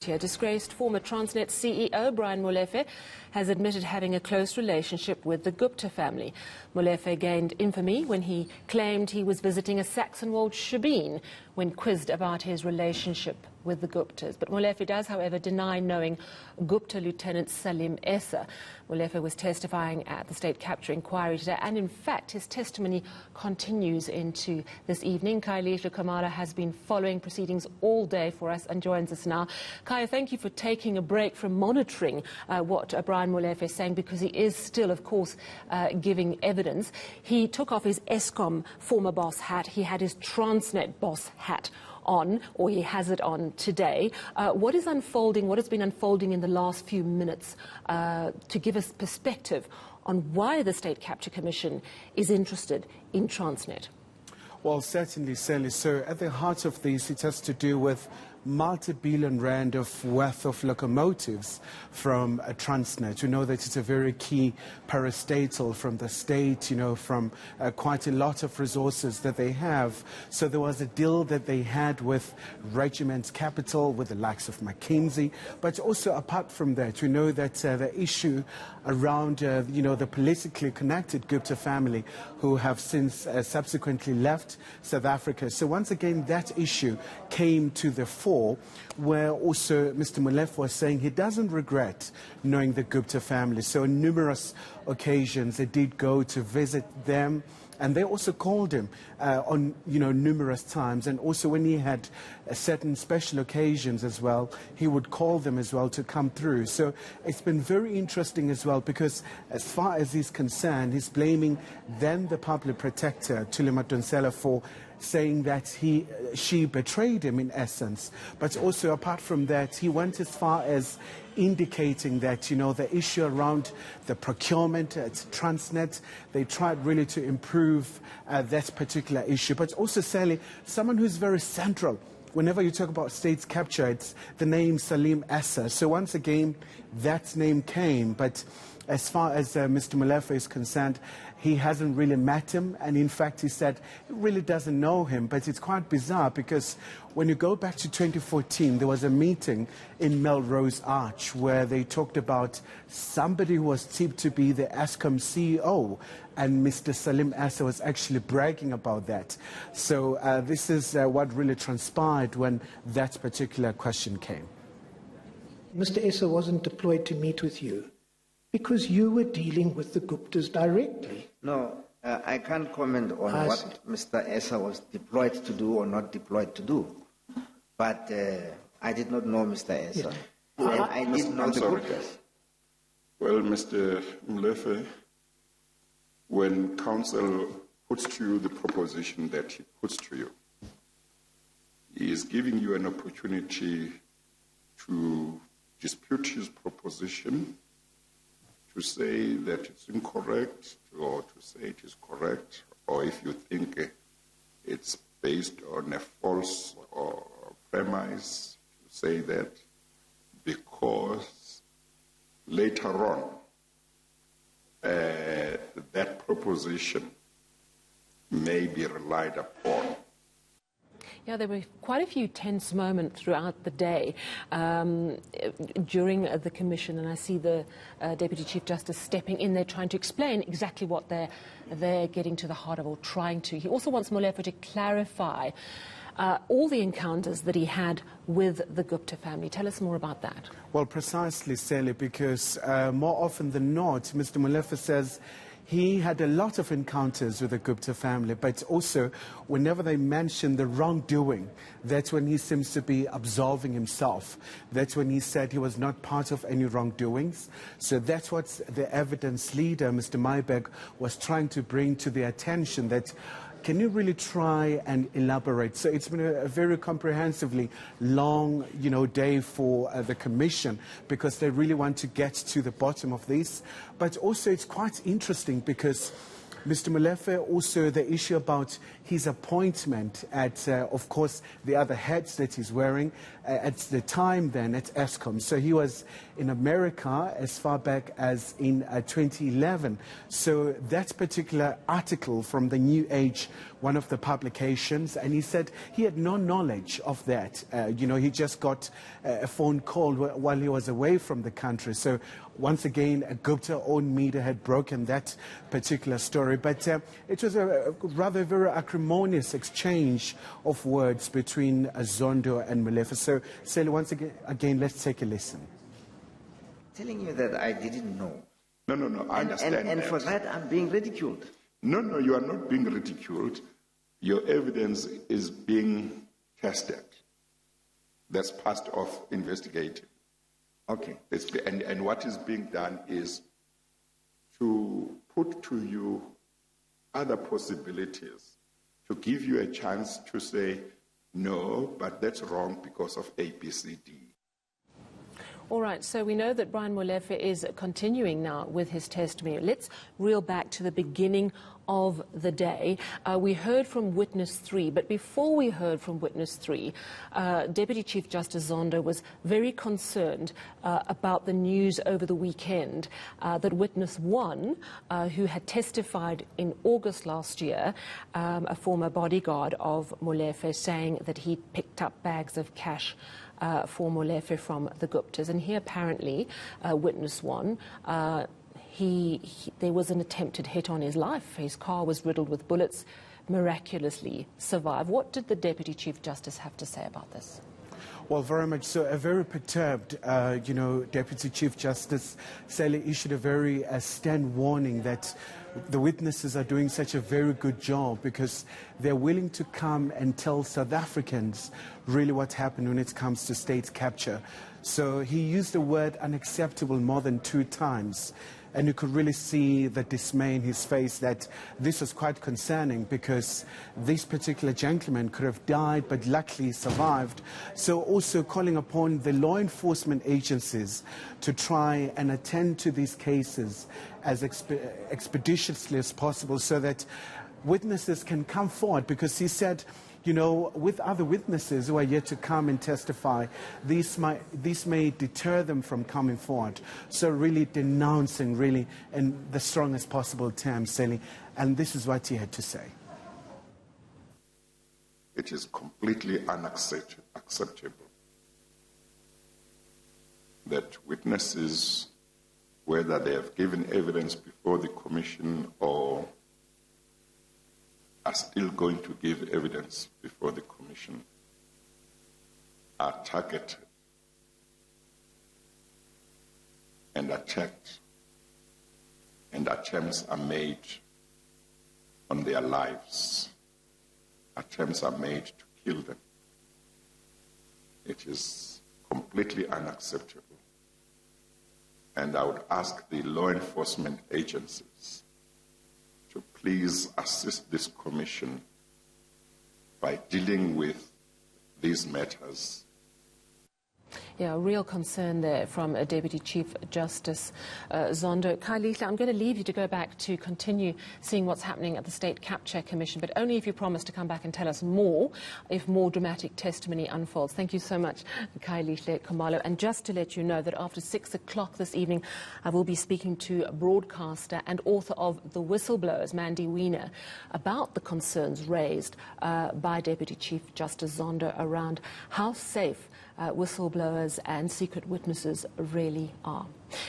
Disgraced former Transnet CEO Brian Molefe has admitted having a close relationship with the Gupta family. Molefe gained infamy when he claimed he was visiting a Saxonwold shebeen when quizzed about his relationship with the Guptas. But Molefe does, however, deny knowing Gupta Lieutenant Salim Essa. Molefe was testifying at the state capture inquiry today, and in fact his testimony continues into this evening. Kaileisha Kamara has been following proceedings all day for us and joins us now. Kaya, thank you for taking a break from monitoring what Brian Molefe is saying, because he is still, of course, giving evidence. He took off his Eskom former boss hat. He had his Transnet boss hat on, or he has it on today. What is unfolding, what has been unfolding in the last few minutes to give us perspective on why the State Capture Commission is interested in Transnet? Well, certainly, Sally. So at the heart of this, it has to do with multi-billion rand of worth of locomotives from Transnet. We know that it's a very key parastatal from the state, from quite a lot of resources that they have. So there was a deal that they had with Regiment's Capital, with the likes of McKinsey. But also apart from that, we know that the issue around, the politically connected Gupta family, who have since subsequently left South Africa. So once again, that issue came to the fore, where also Mr. Molefe was saying he doesn't regret knowing the Gupta family. So on numerous occasions they did go to visit them, and they also called him on numerous times, and also when he had certain special occasions as well, he would call them as well to come through. So it's been very interesting as well, because as far as he's concerned, he's blaming then the public protector, Thuli Madonsela, for saying that she betrayed him in essence. But also apart from that, he went as far as indicating that, the issue around the procurement at Transnet, they tried really to improve that particular issue. But also, Sally, someone who's very central whenever you talk about states capture, it's the name Salim Essa. So once again, that name came, but as far as Mr. Molefe is concerned, he hasn't really met him, and in fact he said he really doesn't know him. But it's quite bizarre, because when you go back to 2014, there was a meeting in Melrose Arch where they talked about somebody who was tipped to be the Eskom CEO, and Mr. Salim Essa was actually bragging about that. So this is what really transpired when that particular question came. Mr. Essa wasn't deployed to meet with you because you were dealing with the Guptas directly. No, I can't comment on what Mr. Essa was deployed to do or not deployed to do. But I did not know Mr. Essa. Yeah. And I did know the Guptas. Well, Mr. Molefe, when council puts to you the proposition that he puts to you, he is giving you an opportunity to dispute his proposition, to say that it's incorrect, or to say it is correct, or if you think it's based on a false or premise, to say that, because later on that proposition may be relied upon. Yeah, there were quite a few tense moments throughout the day during the commission, and I see the Deputy Chief Justice stepping in there trying to explain exactly what they're getting to the heart of, or trying to. He also wants Molefe to clarify all the encounters that he had with the Gupta family. Tell us more about that. Well, precisely, Sally, because more often than not, Mr. Molefe says he had a lot of encounters with the Gupta family, but also whenever they mention the wrongdoing, that's when he seems to be absolving himself. That's when he said he was not part of any wrongdoings. So that's what the evidence leader, Mr. Myberg, was trying to bring to the attention, that can you really try and elaborate? So it's been a very comprehensively long, day for the commission, because they really want to get to the bottom of this. But also it's quite interesting, because Mr. Molefe, also the issue about his appointment at, of course, the other hats that he's wearing at the time then at Eskom. So he was in America as far back as in 2011. So that particular article from the New Age, one of the publications, and he said he had no knowledge of that. He just got a phone call while he was away from the country. So once again, a Gupta-owned media had broken that particular story. But it was a rather very acrimonious exchange of words between Zondo and Molefe. So, Sally, once again, let's take a listen. Telling you that I didn't know. No, I understand. And for that, I'm being ridiculed. No, you are not being ridiculed. Your evidence is being tested. That's part of investigating. Okay. And what is being done is to put to you other possibilities, to give you a chance to say, no, but that's wrong because of A, B, C, D. All right, so we know that Brian Molefe is continuing now with his testimony. Let's reel back to the beginning of the day. We heard from Witness 3, but before we heard from Witness 3, Deputy Chief Justice Zondo was very concerned about the news over the weekend that Witness 1, who had testified in August last year, a former bodyguard of Molefe, saying that he picked up bags of cash for Molefe from the Guptas. And here apparently, Witness 1, there was an attempted hit on his life. His car was riddled with bullets, miraculously survived. What did the Deputy Chief Justice have to say about this? Well, very much so. A very perturbed, Deputy Chief Justice Sally issued a very stern warning that the witnesses are doing such a very good job because they're willing to come and tell South Africans really what happened when it comes to state capture. So he used the word unacceptable more than 2 times. And you could really see the dismay in his face that this was quite concerning because this particular gentleman could have died but luckily survived. So also calling upon the law enforcement agencies to try and attend to these cases as expeditiously as possible so that witnesses can come forward, because he said, with other witnesses who are yet to come and testify, this may deter them from coming forward. So really denouncing, really, in the strongest possible terms, Sally. And this is what he had to say. It is completely unacceptable that witnesses, whether they have given evidence before the commission or are still going to give evidence before the commission, are targeted and attacked, and attempts are made on their lives. Attempts are made to kill them. It is completely unacceptable. And I would ask the law enforcement agencies to please assist this commission by dealing with these matters. Yeah, a real concern there from Deputy Chief Justice Zondo. Khayelitsha, I'm going to leave you to go back to continue seeing what's happening at the State Capture Commission, but only if you promise to come back and tell us more if more dramatic testimony unfolds. Thank you so much, Khayelitsha Khumalo. And just to let you know that after 6 o'clock this evening, I will be speaking to a broadcaster and author of The Whistleblowers, Mandy Wiener, about the concerns raised by Deputy Chief Justice Zondo around how safe whistleblowers and secret witnesses really are.